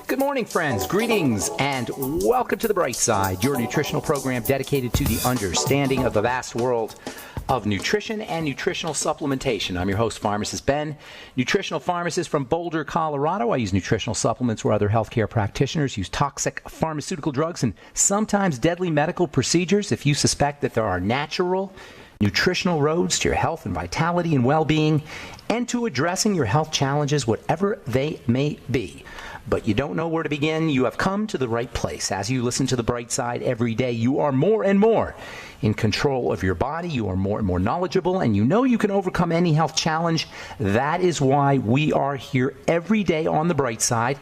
Good morning, friends. Greetings and welcome to The Bright Side, your nutritional program dedicated to the understanding of the vast world of nutrition and nutritional supplementation. I'm your host, Pharmacist Ben, nutritional pharmacist from Boulder, Colorado. I use nutritional supplements where other healthcare practitioners use toxic pharmaceutical drugs and sometimes deadly medical procedures. If you suspect that there are natural nutritional roads to your health and vitality and well-being and to addressing your health challenges, whatever they may be, but you don't know where to begin, you have come to the right place. As you listen to The Bright Side every day, you are more and more in control of your body. You are more and more knowledgeable, and you know you can overcome any health challenge. That is why we are here every day on The Bright Side,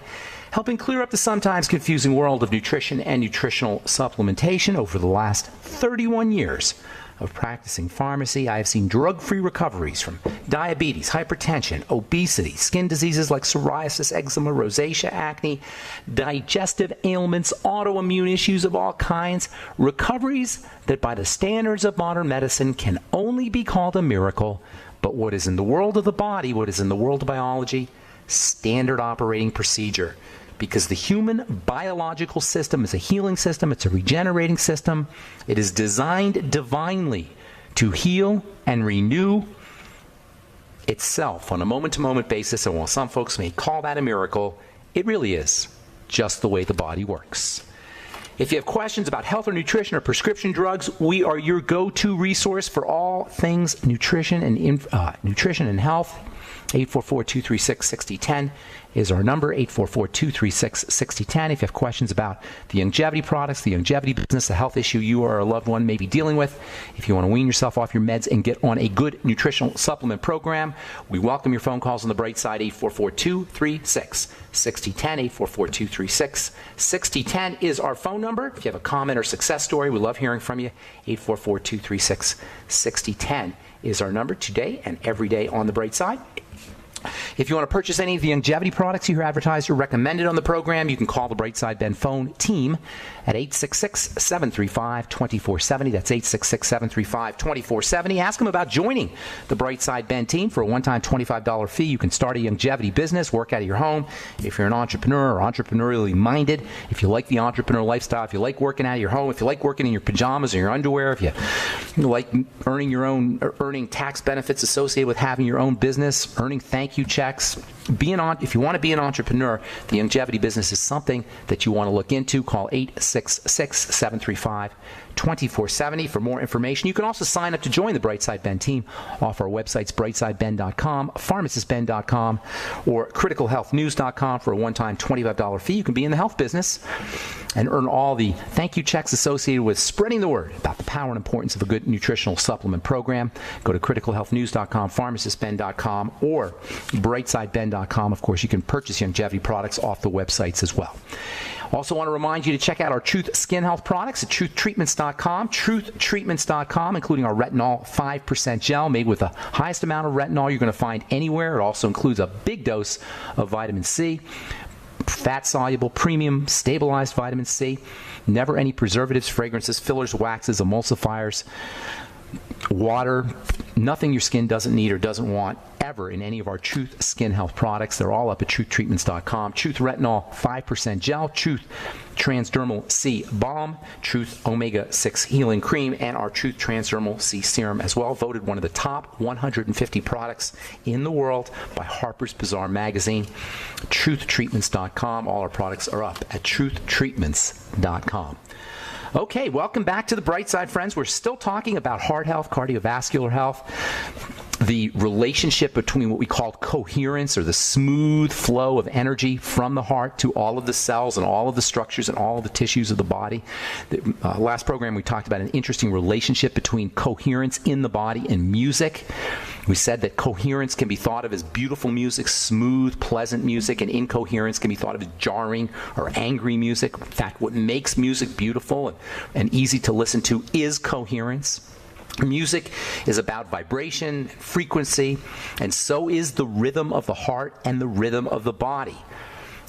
helping clear up the sometimes confusing world of nutrition and nutritional supplementation. Over the last 31 years of practicing pharmacy, I have seen drug-free recoveries from diabetes, hypertension, obesity, skin diseases like psoriasis, eczema, rosacea, acne, digestive ailments, autoimmune issues of all kinds, recoveries that by the standards of modern medicine can only be called a miracle. But what is in the world of the body, what is in the world of biology, standard operating procedure. Because the human biological system is a healing system, it's a regenerating system. It is designed divinely to heal and renew itself on a moment-to-moment basis. And while some folks may call that a miracle, it really is just the way the body works. If you have questions about health or nutrition or prescription drugs, we are your go-to resource for all things nutrition and health. 844-236-6010 is our number, 844-236-6010. If you have questions about the longevity products, the longevity business, a health issue you or a loved one may be dealing with, if you want to wean yourself off your meds and get on a good nutritional supplement program, we welcome your phone calls on the Bright Side, 844-236-6010, 844-236-6010 is our phone number. If you have a comment or success story, we love hearing from you. 844-236-6010 is our number today and every day on the Bright Side. If you want to purchase any of the longevity products you hear advertised or recommended on the program, you can call the Bright Side Ben phone team at 866-735-2470. That's 866-735-2470. Ask them about joining the Bright Side Ben team for a one-time $25 fee. You can start a longevity business, work out of your home. If you're an entrepreneur or entrepreneurially minded, if you like the entrepreneur lifestyle, if you like working out of your home, if you like working in your pajamas or your underwear, if you like earning tax benefits associated with having your own business, earning thank you checks. If you want to be an entrepreneur, the longevity business is something that you want to look into. Call 866-735-2470 for more information. You can also sign up to join the Brightside Ben team off our websites, brightsideben.com, pharmacistben.com, or criticalhealthnews.com for a one-time $25 fee. You can be in the health business and earn all the thank you checks associated with spreading the word about the power and importance of a good nutritional supplement program. Go to criticalhealthnews.com, pharmacistben.com, or brightsideben.com. Of course, you can purchase longevity products off the websites as well. Also want to remind you to check out our Truth Skin Health products at truthtreatments.com, truthtreatments.com, including our retinol 5% gel made with the highest amount of retinol you're going to find anywhere. It also includes a big dose of vitamin C, fat-soluble, premium, stabilized vitamin C, never any preservatives, fragrances, fillers, waxes, emulsifiers, water, nothing your skin doesn't need or doesn't want ever in any of our Truth Skin Health products. They're all up at truthtreatments.com. Truth Retinol 5% Gel, Truth Transdermal C Balm, Truth Omega-6 Healing Cream, and our Truth Transdermal C Serum as well. Voted one of the top 150 products in the world by Harper's Bazaar magazine. Truthtreatments.com. All our products are up at truthtreatments.com. Okay, welcome back to the Bright Side, friends. We're still talking about heart health, cardiovascular health, the relationship between what we call coherence, or the smooth flow of energy from the heart to all of the cells and all of the structures and all of the tissues of the body. Last program we talked about an interesting relationship between coherence in the body and music. We said that coherence can be thought of as beautiful music, smooth, pleasant music, and incoherence can be thought of as jarring or angry music. In fact, what makes music beautiful and easy to listen to is coherence. Music is about vibration, frequency, and so is the rhythm of the heart and the rhythm of the body.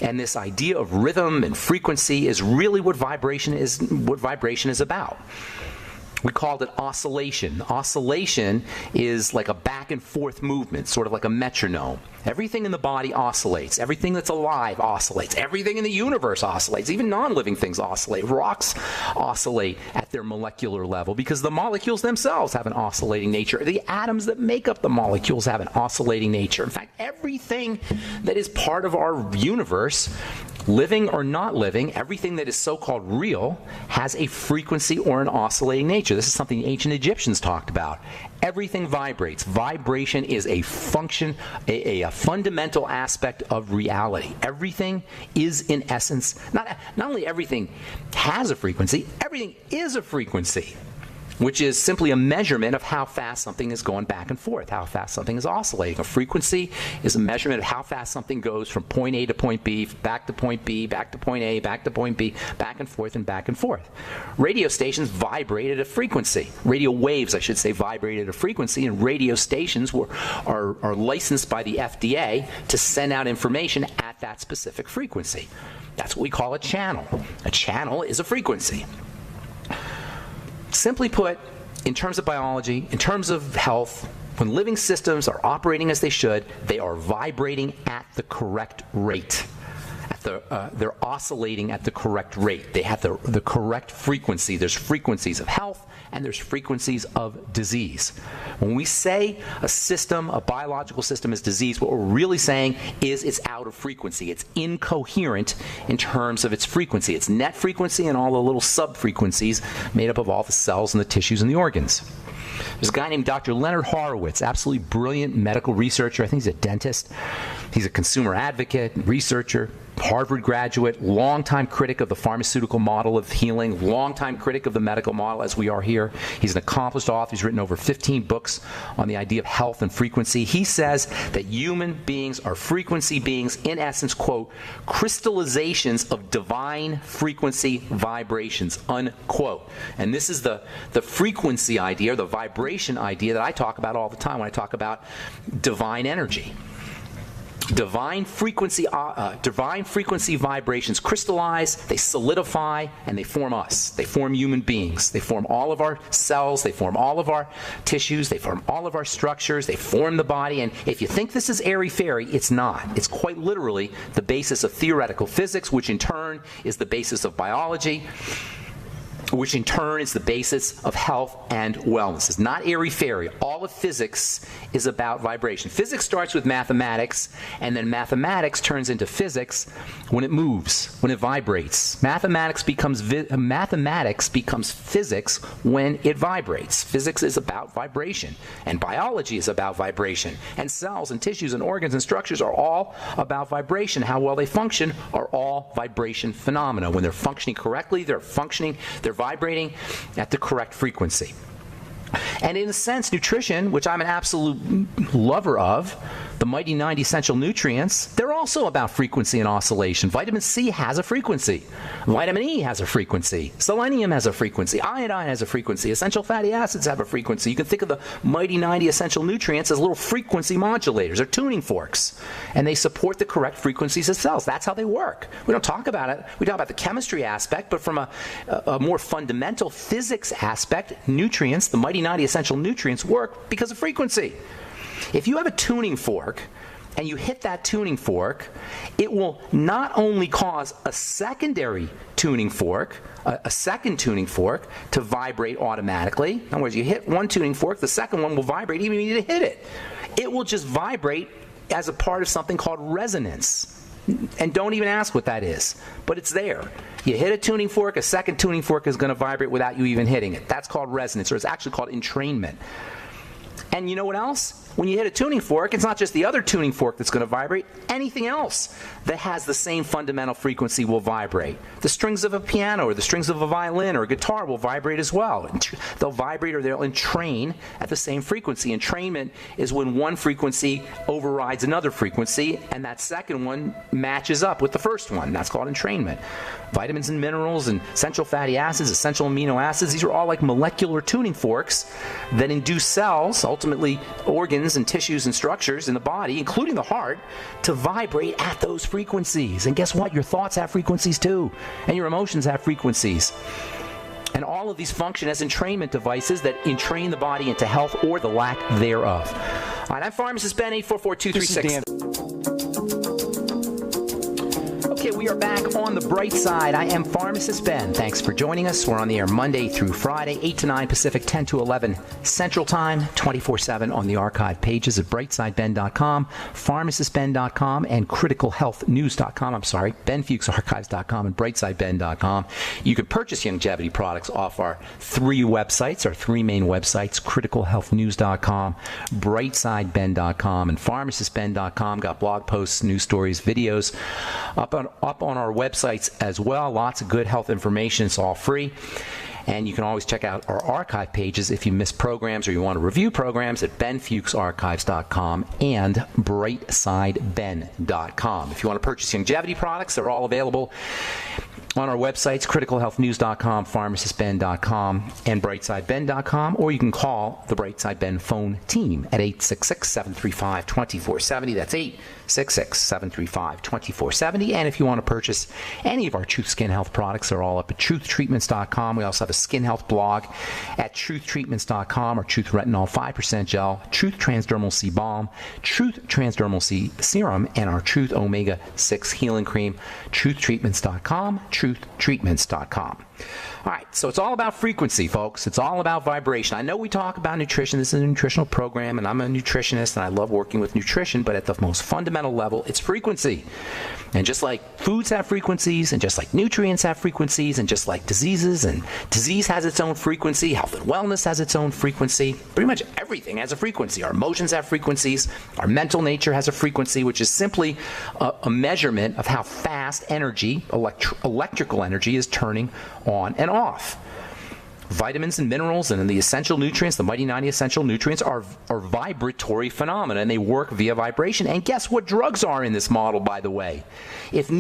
And this idea of rhythm and frequency is really what vibration is about. We called it oscillation. Oscillation is like a back and forth movement, sort of like a metronome. Everything in the body oscillates. Everything that's alive oscillates. Everything in the universe oscillates. Even non-living things oscillate. Rocks oscillate at their molecular level because the molecules themselves have an oscillating nature. The atoms that make up the molecules have an oscillating nature. In fact, everything that is part of our universe, living or not living, everything that is so-called real has a frequency or an oscillating nature. This is something the ancient Egyptians talked about. Everything vibrates. Vibration is a function, a fundamental aspect of reality. Everything is, in essence, not only everything has a frequency, everything is a frequency, which is simply a measurement of how fast something is going back and forth, how fast something is oscillating. A frequency is a measurement of how fast something goes from point A to point B, back to point B, back to point A, back to point B, back and forth and back and forth. Radio stations vibrate at a frequency. Radio waves, I should say, vibrate at a frequency, and radio stations are licensed by the FDA to send out information at that specific frequency. That's what we call a channel. A channel is a frequency. Simply put, in terms of biology, in terms of health, when living systems are operating as they should, they are vibrating at the correct rate. They're oscillating at the correct rate. They have the correct frequency. There's frequencies of health and there's frequencies of disease. When we say a system, a biological system is disease, what we're really saying is it's out of frequency. It's incoherent in terms of its frequency. Its net frequency and all the little sub-frequencies made up of all the cells and the tissues and the organs. There's a guy named Dr. Leonard Horowitz, absolutely brilliant medical researcher. I think he's a dentist. He's a consumer advocate, researcher, Harvard graduate, longtime critic of the pharmaceutical model of healing, longtime critic of the medical model as we are here. He's an accomplished author. He's written over 15 books on the idea of health and frequency. He says that human beings are frequency beings, in essence, quote, crystallizations of divine frequency vibrations, unquote. And this is the frequency idea, or the vibration idea that I talk about all the time when I talk about divine energy. Divine frequency vibrations crystallize, they solidify, and they form us. They form human beings. They form all of our cells. They form all of our tissues. They form all of our structures. They form the body. And if you think this is airy-fairy, it's not. It's quite literally the basis of theoretical physics, which in turn is the basis of biology, which in turn is the basis of health and wellness. It's not airy-fairy. All of physics is about vibration. Physics starts with mathematics, and then mathematics turns into physics when it moves, when it vibrates. Mathematics becomes physics when it vibrates. Physics is about vibration, and biology is about vibration. And cells and tissues and organs and structures are all about vibration. How well they function are all vibration phenomena. When they're functioning correctly, they're vibrating at the correct frequency. And in a sense, nutrition, which I'm an absolute lover of, the mighty 9 essential nutrients, they're also about frequency and oscillation. Vitamin C has a frequency. Vitamin E has a frequency. Selenium has a frequency. Iodine has a frequency. Essential fatty acids have a frequency. You can think of the mighty 90 essential nutrients as little frequency modulators or tuning forks. And they support the correct frequencies of cells. That's how they work. We don't talk about it. We talk about the chemistry aspect, but from a more fundamental physics aspect, nutrients, the mighty 90 essential nutrients, work because of frequency. If you have a tuning fork and you hit that tuning fork, it will not only cause a secondary tuning fork, a second tuning fork, to vibrate automatically. In other words, you hit one tuning fork, the second one will vibrate even if you need to hit it. It will just vibrate as a part of something called resonance. And don't even ask what that is, but it's there. You hit a tuning fork, a second tuning fork is going to vibrate without you even hitting it. That's called resonance, or it's actually called entrainment. And you know what else? When you hit a tuning fork, it's not just the other tuning fork that's going to vibrate. Anything else that has the same fundamental frequency will vibrate. The strings of a piano or the strings of a violin or a guitar will vibrate as well. They'll vibrate or they'll entrain at the same frequency. Entrainment is when one frequency overrides another frequency and that second one matches up with the first one. That's called entrainment. Vitamins and minerals and essential fatty acids, essential amino acids, these are all like molecular tuning forks that induce cells, ultimately organs and tissues and structures in the body, including the heart, to vibrate at those frequencies. And guess what? Your thoughts have frequencies too, and your emotions have frequencies. And all of these function as entrainment devices that entrain the body into health or the lack thereof. All right, I'm Pharmacist Ben, 844-236. Okay, we are back on the bright side. I am Pharmacist Ben. Thanks for joining us. We're on the air Monday through Friday, 8 to 9 Pacific, 10 to 11 Central Time, 24/7 on the archive pages at brightsideben.com, pharmacistben.com, and criticalhealthnews.com. I'm sorry, benfuchsarchives.com and brightsideben.com. You can purchase longevity products off our three websites, our three main websites, criticalhealthnews.com, brightsideben.com, and pharmacistben.com. Got blog posts, news stories, videos up on our websites as well. Lots of good health information. It's all free. And you can always check out our archive pages if you miss programs or you want to review programs at benfuchsarchives.com and brightsideben.com. If you want to purchase longevity products, they're all available on our websites, criticalhealthnews.com, pharmacistben.com, and brightsideben.com, or you can call the Brightside Ben phone team at 866-735-2470. That's 866-735-2470. And if you want to purchase any of our Truth Skin Health products, they're all up at truthtreatments.com. We also have a skin health blog at truthtreatments.com, or Truth Retinol 5% Gel, Truth Transdermal C Balm, Truth Transdermal C Serum, and our Truth Omega 6 Healing Cream, truthtreatments.com, truthtreatments.com. All right, so it's all about frequency, folks. It's all about vibration. I know we talk about nutrition. This is a nutritional program, and I'm a nutritionist, and I love working with nutrition, but at the most fundamental level, it's frequency. And just like foods have frequencies, and just like nutrients have frequencies, and just like diseases, and disease has its own frequency, health and wellness has its own frequency, pretty much everything has a frequency. Our emotions have frequencies. Our mental nature has a frequency, which is simply a measurement of how fast energy, electrical energy, is turning on and off. Vitamins and minerals and the essential nutrients, the Mighty 90 essential nutrients, are vibratory phenomena, and they work via vibration. And guess what drugs are in this model, by the way? If the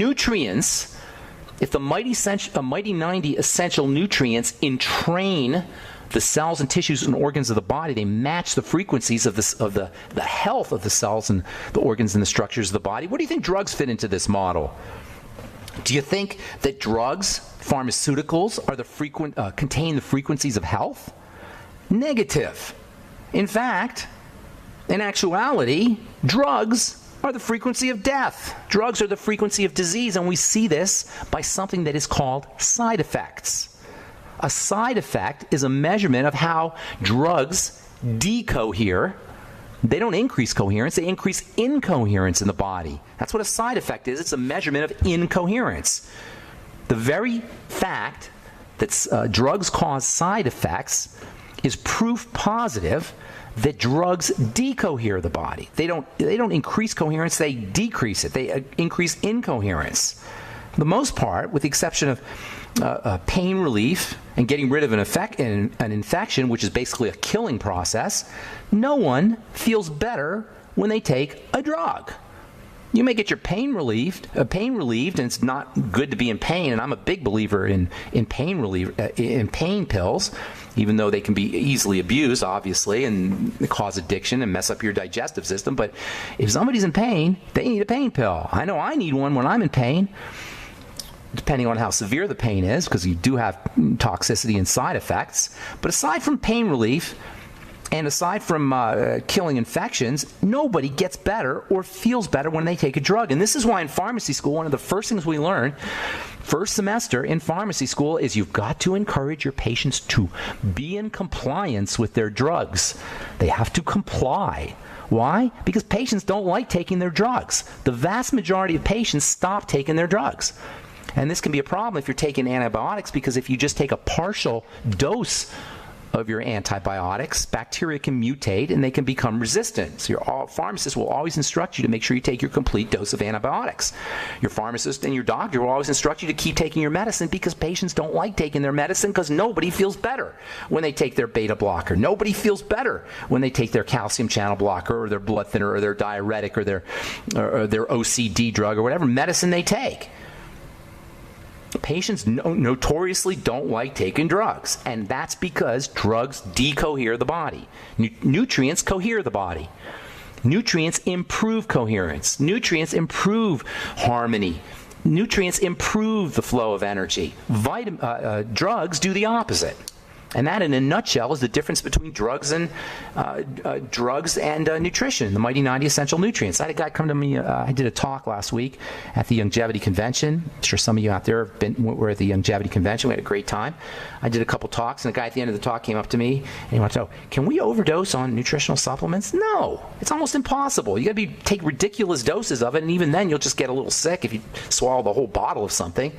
Mighty 90 essential nutrients entrain the cells and tissues and organs of the body, they match the frequencies of the health of the cells and the organs and the structures of the body. What do you think drugs fit into this model? Do you think that drugs, pharmaceuticals, contain the frequencies of health? Negative. In fact, in actuality, drugs are the frequency of death. Drugs are the frequency of disease, and we see this by something that is called side effects. A side effect is a measurement of how drugs decohere. They don't increase coherence, they increase incoherence in the body. That's what a side effect is. It's a measurement of incoherence. The very fact that drugs cause side effects is proof positive that drugs decohere the body. They don't increase coherence, they decrease it. They increase incoherence. For the most part, with the exception of pain relief and getting rid of an infection, which is basically a killing process, no one feels better when they take a drug. You may get your pain relieved, and it's not good to be in pain. And I'm a big believer in pain pills, even though they can be easily abused, obviously, and cause addiction and mess up your digestive system. But if somebody's in pain, they need a pain pill. I know I need one when I'm in pain, depending on how severe the pain is, because you do have toxicity and side effects. But aside from pain relief, and aside from killing infections, nobody gets better or feels better when they take a drug. And this is why in pharmacy school, one of the first things we learn first semester in pharmacy school is you've got to encourage your patients to be in compliance with their drugs. They have to comply. Why? Because patients don't like taking their drugs. The vast majority of patients stop taking their drugs. And this can be a problem if you're taking antibiotics, because if you just take a partial dose of your antibiotics, bacteria can mutate and they can become resistant. So your pharmacist will always instruct you to make sure you take your complete dose of antibiotics. Your pharmacist and your doctor will always instruct you to keep taking your medicine, because patients don't like taking their medicine, because nobody feels better when they take their beta blocker. Nobody feels better when they take their calcium channel blocker or their blood thinner or their diuretic or their OCD drug or whatever medicine they take. Patients notoriously don't like taking drugs, and that's because drugs decohere the body. Nutrients cohere the body. Nutrients improve coherence. Nutrients improve harmony. Nutrients improve the flow of energy. Drugs do the opposite. And that, in a nutshell, is the difference between drugs and nutrition, the Mighty 90 Essential Nutrients. I had a guy come to me. I did a talk last week at the Longevity Convention. I'm sure some of you out there were at the Longevity Convention. We had a great time. I did a couple talks, and the guy at the end of the talk came up to me, and he wanted to know, can we overdose on nutritional supplements? No. It's almost impossible. You got to take ridiculous doses of it, and even then you'll just get a little sick if you swallow the whole bottle of something,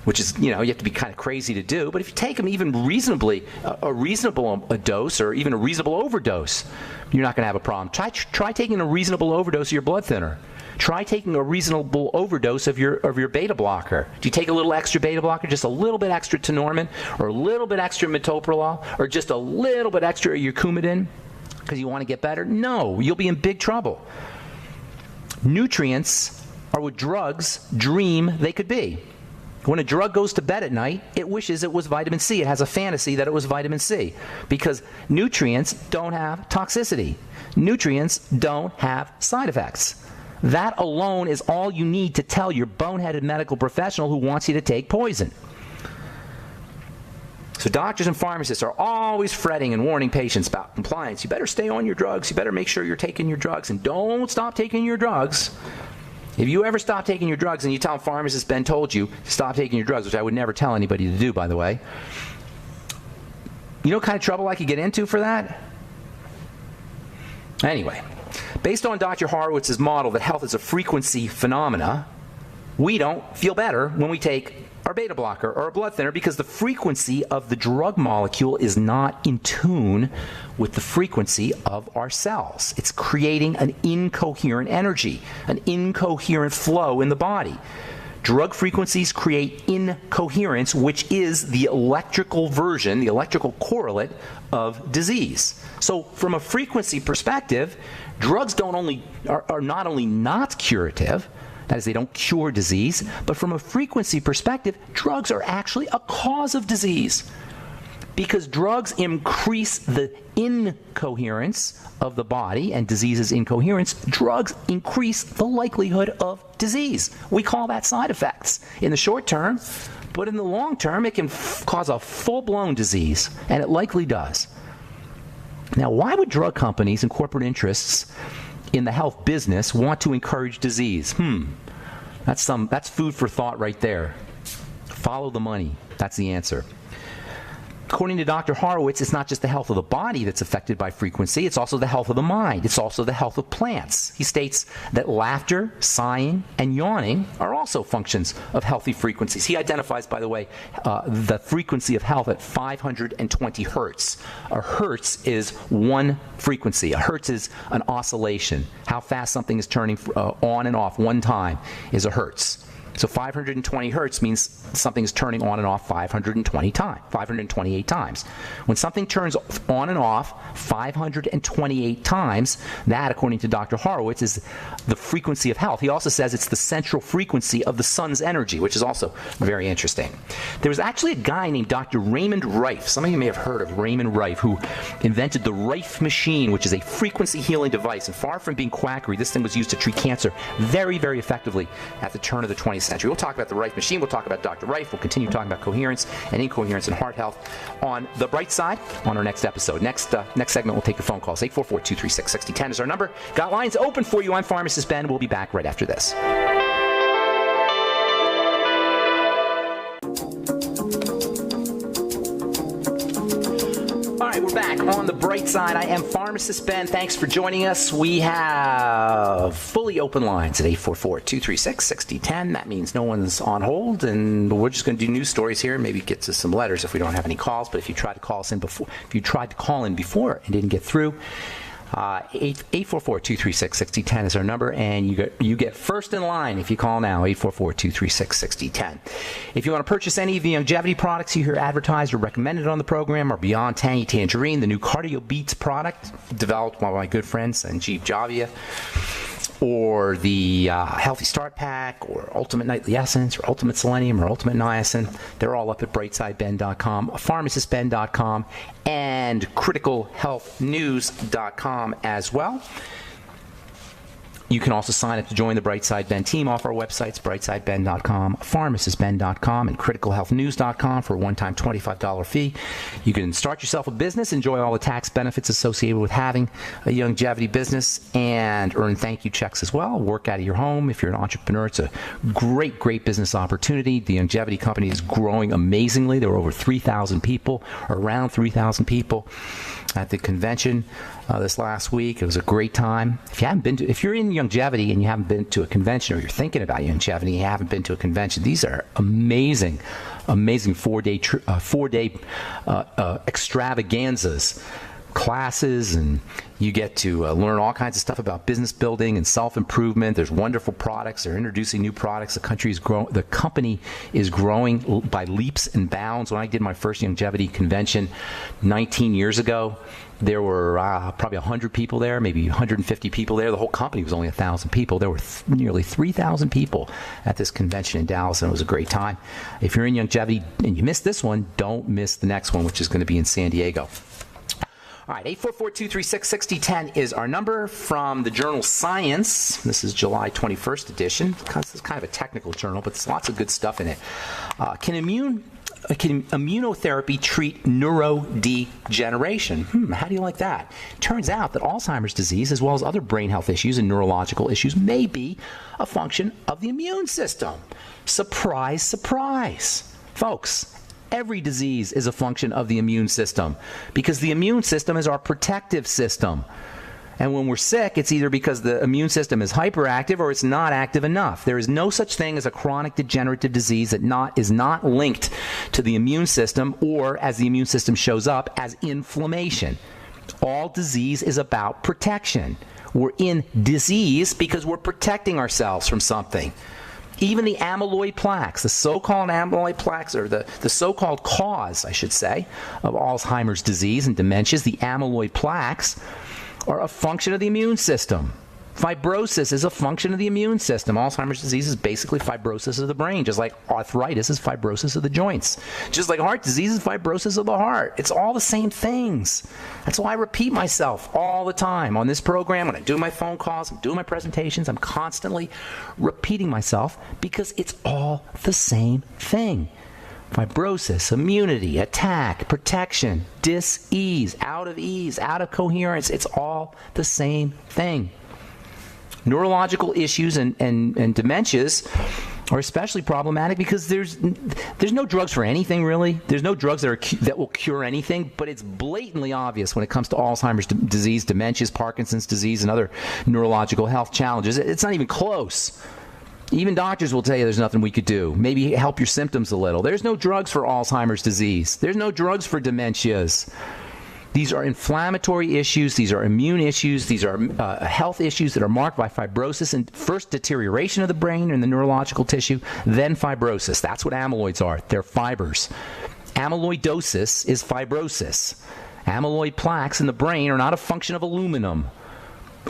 which is, you have to be kind of crazy to do. But if you take them even reasonably, a reasonable dose or even a reasonable overdose, you're not going to have a problem. Try taking a reasonable overdose of your blood thinner. Try taking a reasonable overdose of your beta blocker. Do you take a little extra beta blocker, just a little bit extra tenormin, or a little bit extra metoprolol, or just a little bit extra of your Coumadin because you want to get better? No, you'll be in big trouble. Nutrients are what drugs dream they could be. When a drug goes to bed at night, it wishes it was vitamin C. It has a fantasy that it was vitamin C because nutrients don't have toxicity. Nutrients don't have side effects. That alone is all you need to tell your boneheaded medical professional who wants you to take poison. So doctors and pharmacists are always fretting and warning patients about compliance. You better stay on your drugs. You better make sure you're taking your drugs, and don't stop taking your drugs. If you ever stop taking your drugs and you tell a pharmacist, Ben told you to stop taking your drugs, which I would never tell anybody to do, by the way, you know what kind of trouble I could get into for that? Anyway, based on Dr. Horowitz's model that health is a frequency phenomena, we don't feel better when we take our beta blocker or a blood thinner because the frequency of the drug molecule is not in tune with the frequency of our cells. It's creating an incoherent energy, an incoherent flow in the body. Drug frequencies create incoherence, which is the electrical version, the electrical correlate of disease. So from a frequency perspective, drugs are not only not curative, that is, they don't cure disease, but from a frequency perspective, drugs are actually a cause of disease. Because drugs increase the incoherence of the body, and disease is incoherence, drugs increase the likelihood of disease. We call that side effects in the short term, but in the long term, it can cause a full-blown disease, and it likely does. Now, why would drug companies and corporate interests in the health business want to encourage disease? That's food for thought right there. Follow the money. That's the answer. According to Dr. Horowitz, it's not just the health of the body that's affected by frequency, it's also the health of the mind. It's also the health of plants. He states that laughter, sighing, and yawning are also functions of healthy frequencies. He identifies, by the way, the frequency of health at 520 hertz. A hertz is one frequency. A hertz is an oscillation. How fast something is turning on and off one time is a hertz. So 520 hertz means something is turning on and off 528 times. When something turns on and off 528 times, that, according to Dr. Horowitz, is the frequency of health. He also says it's the central frequency of the sun's energy, which is also very interesting. There was actually a guy named Dr. Raymond Rife. Some of you may have heard of Raymond Rife, who invented the Rife machine, which is a frequency healing device. And far from being quackery, this thing was used to treat cancer very, very effectively at the turn of the 20th century. We'll talk about the Rife machine. We'll talk about Dr. Rife. We'll continue talking about coherence and incoherence and heart health on the bright side on our next episode. Next segment, we'll take your phone calls. 844-236-6010 is our number. Got lines open for you. I'm Pharmacist Ben. We'll be back right after this. All right, we're back on the bright side. I am Pharmacist Ben. Thanks for joining us. We have fully open lines at 844-236-6010. That means no one's on hold, and we're just going to do news stories here and maybe get to some letters if we don't have any calls. But if you tried to call in before and didn't get through, 844-236-6010 is our number, and you get first in line if you call now, 844-236-6010. If you want to purchase any of the longevity products you hear advertised or recommended on the program, or Beyond Tangy Tangerine, the new Cardio Beats product developed by my good friend Sanjeev Javia, or the Healthy Start Pack, or Ultimate Nightly Essence, or Ultimate Selenium, or Ultimate Niacin, they're all up at brightsideben.com, pharmacistben.com, and criticalhealthnews.com as well. You can also sign up to join the Brightside Ben team off our websites, brightsideben.com, pharmacistben.com, and criticalhealthnews.com for a one-time $25 fee. You can start yourself a business, enjoy all the tax benefits associated with having a longevity business, and earn thank you checks as well. Work out of your home. If you're an entrepreneur, it's a great, great business opportunity. The longevity company is growing amazingly. There were over 3,000 people, or around 3,000 people at the convention this last week. It was a great time. If you're in longevity and you haven't been to a convention, or you're thinking about longevity and you haven't been to a convention, these are amazing, amazing four-day extravaganzas, classes, and you get to learn all kinds of stuff about business building and self-improvement. There's wonderful products. They're introducing new products. The company is growing by leaps and bounds. When I did my first longevity convention 19 years ago, there were probably 100 people there, maybe 150 people there. The whole company was only 1,000 people. There were nearly 3,000 people at this convention in Dallas, and it was a great time. If you're in longevity and you missed this one, don't miss the next one, which is going to be in San Diego. All right, 844-236-6010 is our number from the journal Science. This is July 21st edition. It's kind of a technical journal, but there's lots of good stuff in it. Can immunotherapy treat neurodegeneration? How do you like that? Turns out that Alzheimer's disease, as well as other brain health issues and neurological issues, may be a function of the immune system. Surprise, surprise. Folks, every disease is a function of the immune system, because the immune system is our protective system. And when we're sick, it's either because the immune system is hyperactive or it's not active enough. There is no such thing as a chronic degenerative disease that is not linked to the immune system, or, as the immune system shows up, as inflammation. All disease is about protection. We're in disease because we're protecting ourselves from something. Even the amyloid plaques, the so-called amyloid plaques, or the so-called cause, I should say, of Alzheimer's disease and dementias, the amyloid plaques, are a function of the immune system. Fibrosis is a function of the immune system. Alzheimer's disease is basically fibrosis of the brain, just like arthritis is fibrosis of the joints. Just like heart disease is fibrosis of the heart. It's all the same things. That's why I repeat myself all the time on this program. When I do my phone calls, I'm doing my presentations, I'm constantly repeating myself, because it's all the same thing. Fibrosis, immunity, attack, protection, dis-ease, out of coherence. It's all the same thing. Neurological issues and dementias are especially problematic because there's no drugs for anything, really. There's no drugs that will cure anything, but it's blatantly obvious when it comes to Alzheimer's disease, dementias, Parkinson's disease, and other neurological health challenges. It's not even close. Even doctors will tell you there's nothing we could do. Maybe help your symptoms a little. There's no drugs for Alzheimer's disease. There's no drugs for dementias. These are inflammatory issues. These are immune issues. These are health issues that are marked by fibrosis, and first deterioration of the brain and the neurological tissue, then fibrosis. That's what amyloids are. They're fibers. Amyloidosis is fibrosis. Amyloid plaques in the brain are not a function of aluminum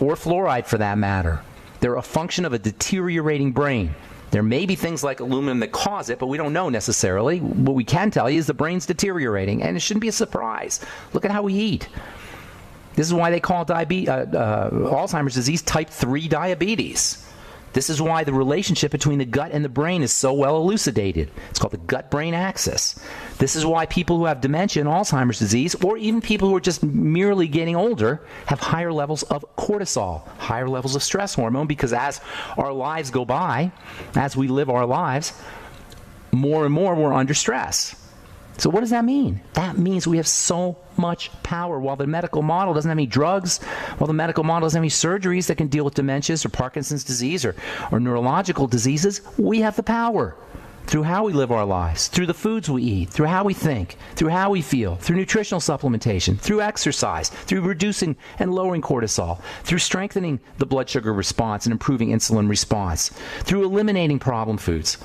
or fluoride, for that matter. They're a function of a deteriorating brain. There may be things like aluminum that cause it, but we don't know necessarily. What we can tell you is the brain's deteriorating, and it shouldn't be a surprise. Look at how we eat. This is why they call Alzheimer's disease type 3 diabetes. This is why the relationship between the gut and the brain is so well elucidated. It's called the gut-brain axis. This is why people who have dementia and Alzheimer's disease, or even people who are just merely getting older, have higher levels of cortisol, higher levels of stress hormone, because as our lives go by, as we live our lives, more and more we're under stress. So what does that mean? That means we have so much power. While the medical model doesn't have any drugs, while the medical model doesn't have any surgeries that can deal with dementias or Parkinson's disease or neurological diseases, we have the power through how we live our lives, through the foods we eat, through how we think, through how we feel, through nutritional supplementation, through exercise, through reducing and lowering cortisol, through strengthening the blood sugar response and improving insulin response, through eliminating problem foods.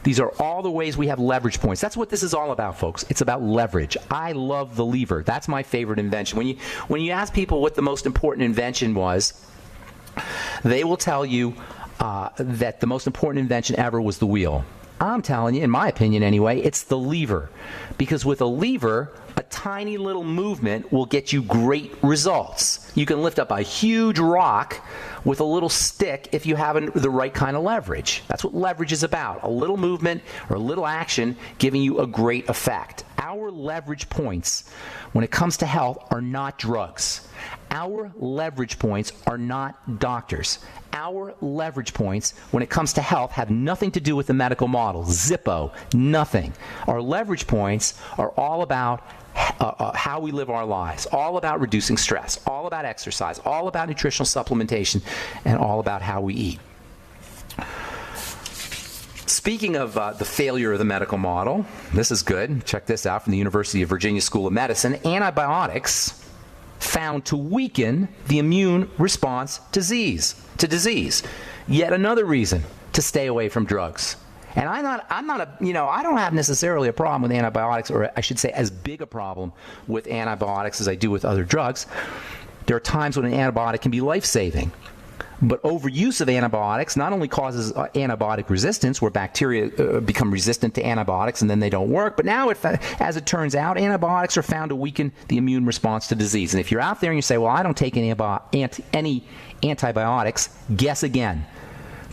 These are all the ways we have leverage points. That's what this is all about, folks. It's about leverage. I love the lever. That's my favorite invention. When you ask people what the most important invention was, they will tell you that the most important invention ever was the wheel. I'm telling you, in my opinion anyway, it's the lever. Because with a lever, a tiny little movement will get you great results. You can lift up a huge rock with a little stick if you have the right kind of leverage. That's what leverage is about. A little movement or a little action giving you a great effect. Our leverage points when it comes to health are not drugs. Our leverage points are not doctors. Our leverage points when it comes to health have nothing to do with the medical model. Zippo, nothing. Our leverage points are all about how we live our lives, all about reducing stress, all about exercise, all about nutritional supplementation, and all about how we eat. Speaking of the failure of the medical model, this is good. Check this out from the University of Virginia School of Medicine. Antibiotics found to weaken the immune response to disease. Yet another reason to stay away from drugs. And I don't have necessarily a problem with antibiotics, or I should say as big a problem with antibiotics as I do with other drugs. There are times when an antibiotic can be life-saving. But overuse of antibiotics not only causes antibiotic resistance, where bacteria become resistant to antibiotics and then they don't work, but now, as it turns out, antibiotics are found to weaken the immune response to disease. And if you're out there and you say, well, I don't take any antibiotics, guess again.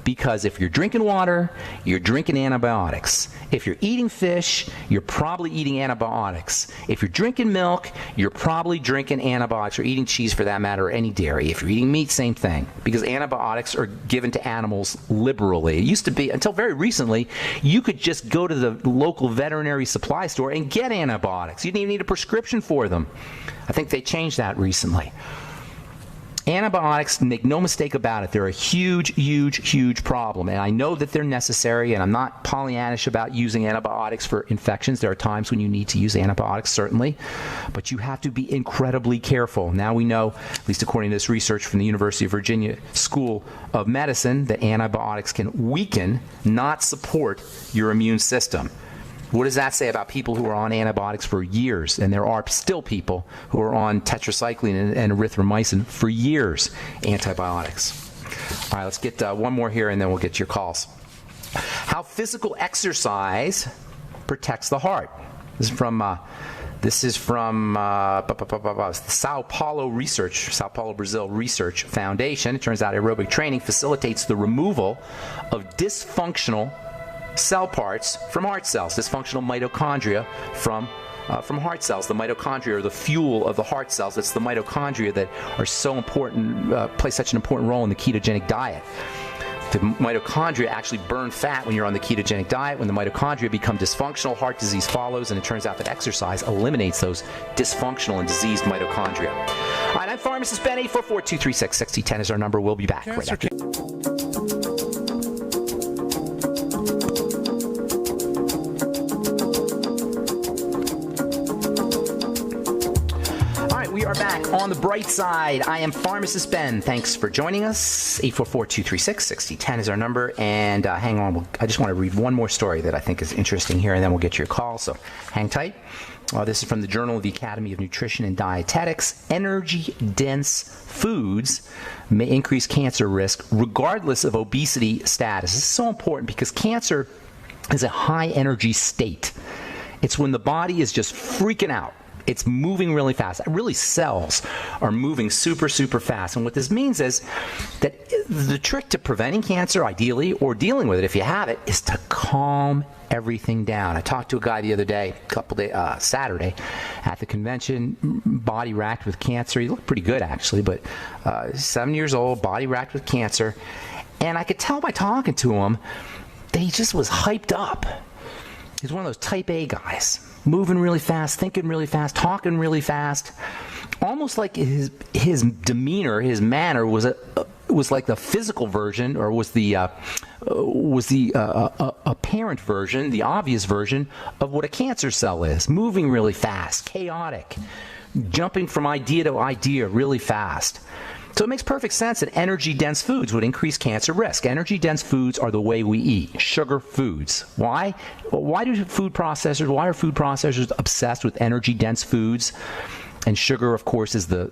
Because if you're drinking water, you're drinking antibiotics. If you're eating fish, you're probably eating antibiotics. If you're drinking milk, you're probably drinking antibiotics, or eating cheese for that matter, or any dairy. If you're eating meat, same thing. Because antibiotics are given to animals liberally. It used to be, until very recently, you could just go to the local veterinary supply store and get antibiotics. You didn't even need a prescription for them. I think they changed that recently. Antibiotics, make no mistake about it, they're a huge, huge, huge problem. And I know that they're necessary, and I'm not Pollyannish about using antibiotics for infections. There are times when you need to use antibiotics, certainly. But you have to be incredibly careful. Now we know, at least according to this research from the University of Virginia School of Medicine, that antibiotics can weaken, not support, your immune system. What does that say about people who are on antibiotics for years? And there are still people who are on tetracycline and erythromycin for years, antibiotics. All right, let's get one more here, and then we'll get your calls. How physical exercise protects the heart. This is from Sao Paulo Brazil Research Foundation. It turns out aerobic training facilitates the removal of dysfunctional cell parts from heart cells, dysfunctional mitochondria from heart cells. The mitochondria are the fuel of the heart cells. It's the mitochondria that are so important, play such an important role in the ketogenic diet. The mitochondria actually burn fat when you're on the ketogenic diet. When the mitochondria become dysfunctional, heart disease follows, and it turns out that exercise eliminates those dysfunctional and diseased mitochondria. All right, I'm Pharmacist Ben. 844-236-6010 is our number. We'll be back right after. We are back on the bright side. I am Pharmacist Ben. Thanks for joining us. 844-236-6010 is our number. And hang on, I just want to read one more story that I think is interesting here, and then we'll get your call. So hang tight. This is from the Journal of the Academy of Nutrition and Dietetics. Energy-dense foods may increase cancer risk regardless of obesity status. This is so important because cancer is a high-energy state. It's when the body is just freaking out. It's moving really fast. Really, cells are moving super, super fast. And what this means is that the trick to preventing cancer, ideally, or dealing with it if you have it, is to calm everything down. I talked to a guy the other day, Saturday, at the convention, body racked with cancer. He looked pretty good, actually, but 7 years old, body racked with cancer. And I could tell by talking to him that he just was hyped up. He's one of those type A guys. Moving really fast, thinking really fast, talking really fast. Almost like his demeanor, his manner was like the physical version, or was the apparent version, the obvious version of what a cancer cell is. Moving really fast, chaotic, jumping from idea to idea really fast. So it makes perfect sense that energy-dense foods would increase cancer risk. Energy-dense foods are the way we eat, sugar foods. Why? Why are food processors obsessed with energy-dense foods? And sugar, of course, is the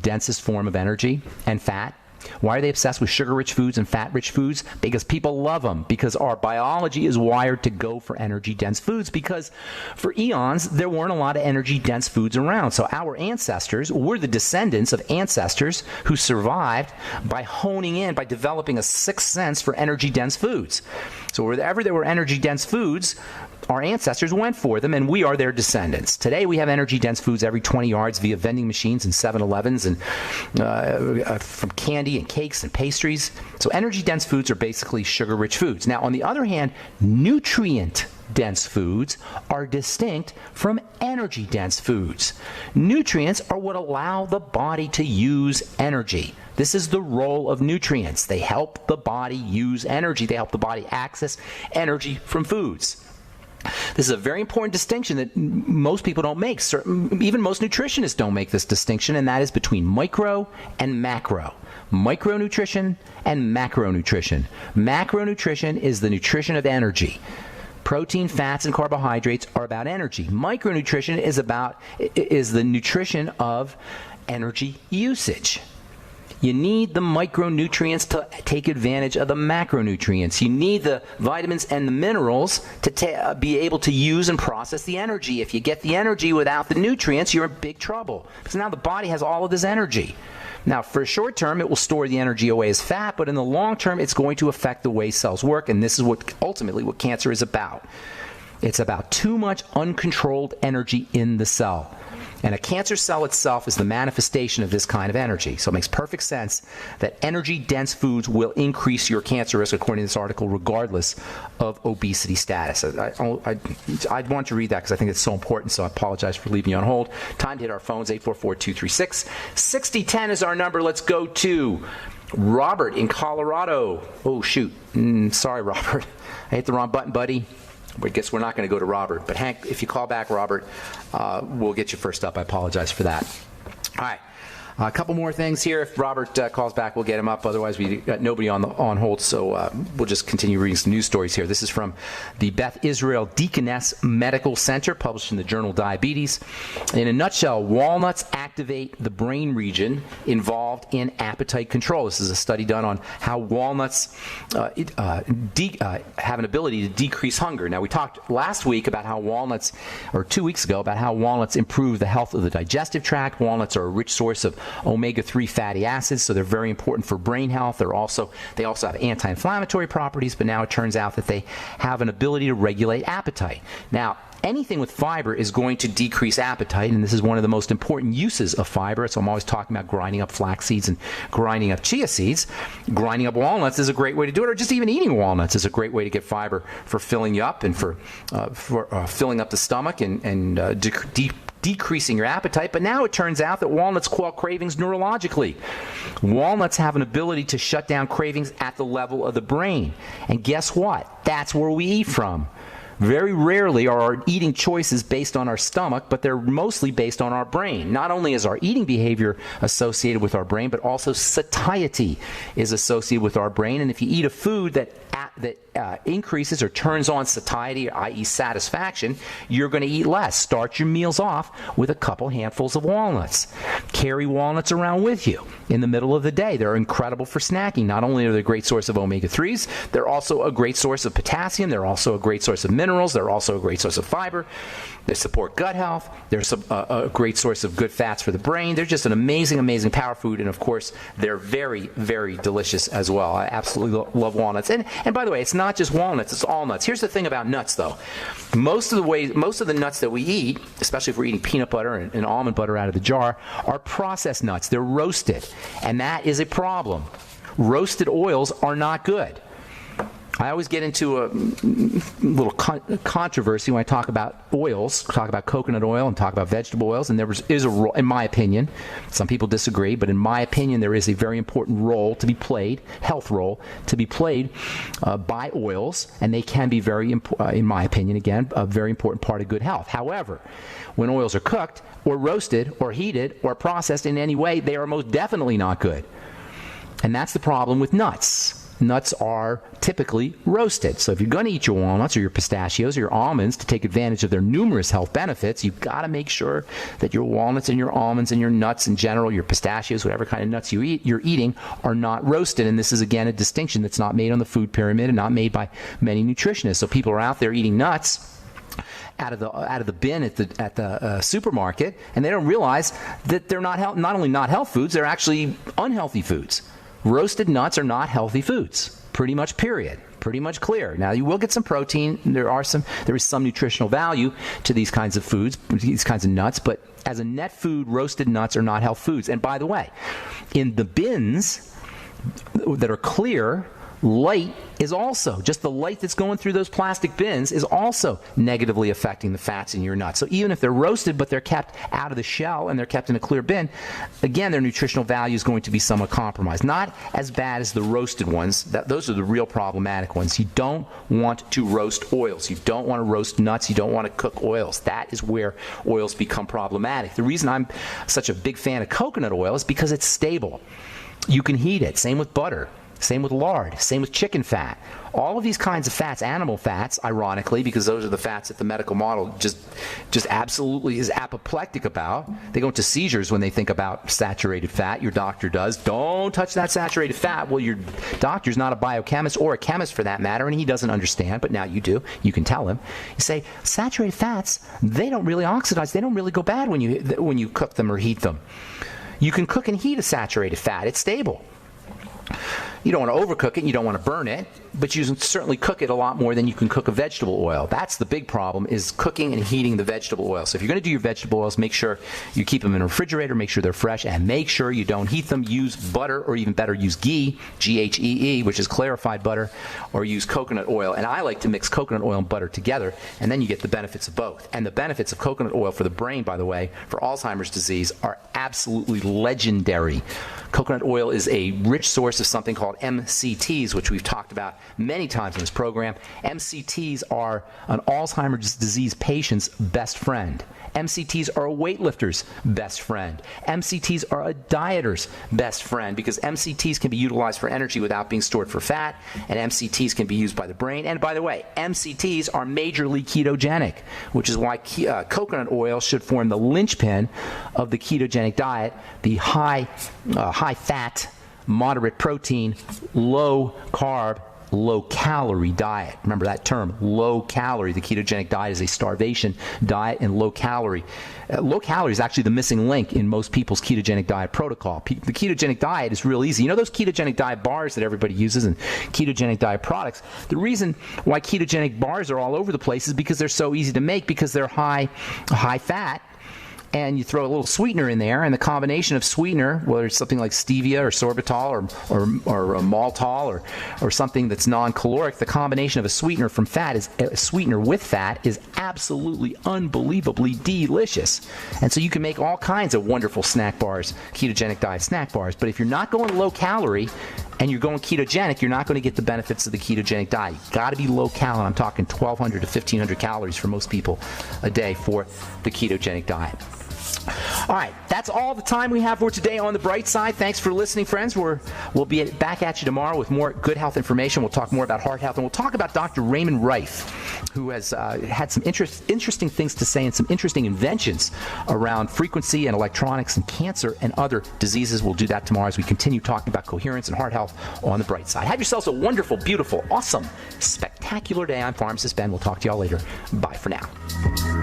densest form of energy, and fat. Why are they obsessed with sugar-rich foods and fat-rich foods? Because people love them. Because our biology is wired to go for energy-dense foods. Because for eons, there weren't a lot of energy-dense foods around. So our ancestors were the descendants of ancestors who survived by honing in, by developing a sixth sense for energy-dense foods. So wherever there were energy-dense foods, our ancestors went for them, and we are their descendants. Today, we have energy-dense foods every 20 yards via vending machines and 7-Elevens, and from candy and cakes and pastries. So energy-dense foods are basically sugar-rich foods. Now, on the other hand, nutrient-dense foods are distinct from energy-dense foods. Nutrients are what allow the body to use energy. This is the role of nutrients. They help the body use energy. They help the body access energy from foods. This is a very important distinction that most people don't make. Even most nutritionists don't make this distinction, and that is between micro and macro. Micronutrition and macronutrition. Macronutrition is the nutrition of energy. Protein, fats, and carbohydrates are about energy. Micronutrition is the nutrition of energy usage. You need the micronutrients to take advantage of the macronutrients. You need the vitamins and the minerals to be able to use and process the energy. If you get the energy without the nutrients, you're in big trouble. Because now the body has all of this energy. Now, for a short term, it will store the energy away as fat, but in the long term, it's going to affect the way cells work, and this is ultimately what cancer is about. It's about too much uncontrolled energy in the cell. And a cancer cell itself is the manifestation of this kind of energy. So it makes perfect sense that energy-dense foods will increase your cancer risk, according to this article, regardless of obesity status. I want to read that because I think it's so important, so I apologize for leaving you on hold. Time to hit our phones, 844-236-6010 is our number. Let's go to Robert in Colorado. Oh, shoot. Sorry, Robert. I hit the wrong button, buddy. I guess we're not going to go to Robert. But Hank, if you call back Robert, we'll get you first up. I apologize for that. All right. A couple more things here. If Robert calls back, we'll get him up. Otherwise, we got nobody on hold, so we'll just continue reading some news stories here. This is from the Beth Israel Deaconess Medical Center, published in the journal Diabetes. In a nutshell, walnuts activate the brain region involved in appetite control. This is a study done on how walnuts have an ability to decrease hunger. Now, we talked last week about how walnuts, or 2 weeks ago, about how walnuts improve the health of the digestive tract. Walnuts are a rich source of omega-3 fatty acids, so they're very important for brain health. They also have anti-inflammatory properties, but now it turns out that they have an ability to regulate appetite. Now, anything with fiber is going to decrease appetite, and this is one of the most important uses of fiber. So I'm always talking about grinding up flax seeds and grinding up chia seeds. Grinding up walnuts is a great way to do it, or just even eating walnuts is a great way to get fiber for filling you up and for filling up the stomach and decreasing your appetite. But now it turns out that walnuts quell cravings neurologically. Walnuts have an ability to shut down cravings at the level of the brain. And guess what? That's where we eat from. Very rarely are our eating choices based on our stomach, but they're mostly based on our brain. Not only is our eating behavior associated with our brain, but also satiety is associated with our brain. And if you eat a food that increases or turns on satiety, i.e. satisfaction, you're going to eat less. Start your meals off with a couple handfuls of walnuts. Carry walnuts around with you in the middle of the day. They're incredible for snacking. Not only are they a great source of omega-3s, they're also a great source of potassium. They're also a great source of minerals. They're also a great source of fiber. They support gut health. They're a great source of good fats for the brain. They're just an amazing, amazing power food. And of course, they're very, very delicious as well. I absolutely love walnuts. And by the way, it's not just walnuts, it's all nuts. Here's the thing about nuts, though. Most of the nuts that we eat, especially if we're eating peanut butter and almond butter out of the jar, are processed nuts. They're roasted. And that is a problem. Roasted oils are not good. I always get into a little controversy when I talk about oils, talk about coconut oil and talk about vegetable oils, and is a role, in my opinion, some people disagree, but in my opinion there is a very important role to be played, health role, to be played by oils, and they can be very, in my opinion, again, a very important part of good health. However, when oils are cooked or roasted or heated or processed in any way, they are most definitely not good. And that's the problem with nuts. nuts are typically roasted. So if you're going to eat your walnuts or your pistachios or your almonds to take advantage of their numerous health benefits, you've got to make sure that your walnuts and your almonds and your nuts in general, your pistachios, whatever kind of nuts you're eating, are not roasted. And this is, again, a distinction that's not made on the food pyramid and not made by many nutritionists. So people are out there eating nuts out of the bin at the supermarket, and they don't realize that they're not only not health foods, they're actually unhealthy foods. Roasted nuts are not healthy foods, pretty much, period. Pretty much clear. Now, you will get some protein. There is some nutritional value to these kinds of foods, these kinds of nuts, but as a net food, roasted nuts are not health foods. And by the way, in the bins that are clear, light is also, just the light that's going through those plastic bins is also negatively affecting the fats in your nuts. So even if they're roasted but they're kept out of the shell and they're kept in a clear bin, again, their nutritional value is going to be somewhat compromised. Not as bad as the roasted ones. Those are the real problematic ones. You don't want to roast oils. You don't want to roast nuts. You don't want to cook oils. That is where oils become problematic. The reason I'm such a big fan of coconut oil is because it's stable. You can heat it. Same with butter. Same with lard, same with chicken fat. All of these kinds of fats, animal fats, ironically, because those are the fats that the medical model just absolutely is apoplectic about. They go into seizures when they think about saturated fat. Your doctor does. Don't touch that saturated fat. Well, your doctor's not a biochemist or a chemist for that matter, and he doesn't understand, but now you do. You can tell him. You say, saturated fats, they don't really oxidize. They don't really go bad when you cook them or heat them. You can cook and heat a saturated fat. It's stable. You don't want to overcook it, and you don't want to burn it, but you can certainly cook it a lot more than you can cook a vegetable oil. That's the big problem, is cooking and heating the vegetable oil. So if you're going to do your vegetable oils, make sure you keep them in a refrigerator, make sure they're fresh, and make sure you don't heat them. Use butter, or even better, use ghee, G-H-E-E, which is clarified butter, or use coconut oil. And I like to mix coconut oil and butter together, and then you get the benefits of both. And the benefits of coconut oil for the brain, by the way, for Alzheimer's disease, are absolutely legendary. Coconut oil is a rich source of something called MCTs, which we've talked about many times in this program. MCTs are an Alzheimer's disease patient's best friend. MCTs are a weightlifter's best friend. MCTs are a dieter's best friend, because MCTs can be utilized for energy without being stored for fat, and MCTs can be used by the brain. And by the way, MCTs are majorly ketogenic, which is why coconut oil should form the linchpin of the ketogenic diet, the high fat, moderate protein, low carb, low calorie diet. Remember that term, low calorie. The ketogenic diet is a starvation diet, and low calorie. Low calorie is actually the missing link in most people's ketogenic diet protocol. The ketogenic diet is real easy. You know those ketogenic diet bars that everybody uses and ketogenic diet products? The reason why ketogenic bars are all over the place is because they're so easy to make, because they're high fat. And you throw a little sweetener in there, and the combination of sweetener, whether it's something like stevia or sorbitol or maltol or something that's non-caloric, the combination of a sweetener from fat is a sweetener with fat is absolutely unbelievably delicious. And so you can make all kinds of wonderful snack bars, ketogenic diet snack bars. But if you're not going low calorie and you're going ketogenic, you're not going to get the benefits of the ketogenic diet. You've got to be low calorie. I'm talking 1,200 to 1,500 calories for most people a day for the ketogenic diet. All right, that's all the time we have for today on The Bright Side. Thanks for listening, friends. We'll be back at you tomorrow with more good health information. We'll talk more about heart health, and we'll talk about Dr. Raymond Rife, who has had some interesting things to say and some interesting inventions around frequency and electronics and cancer and other diseases. We'll do that tomorrow as we continue talking about coherence and heart health on The Bright Side. Have yourselves a wonderful, beautiful, awesome, spectacular day. I'm Pharmacist Ben. We'll talk to y'all later. Bye for now.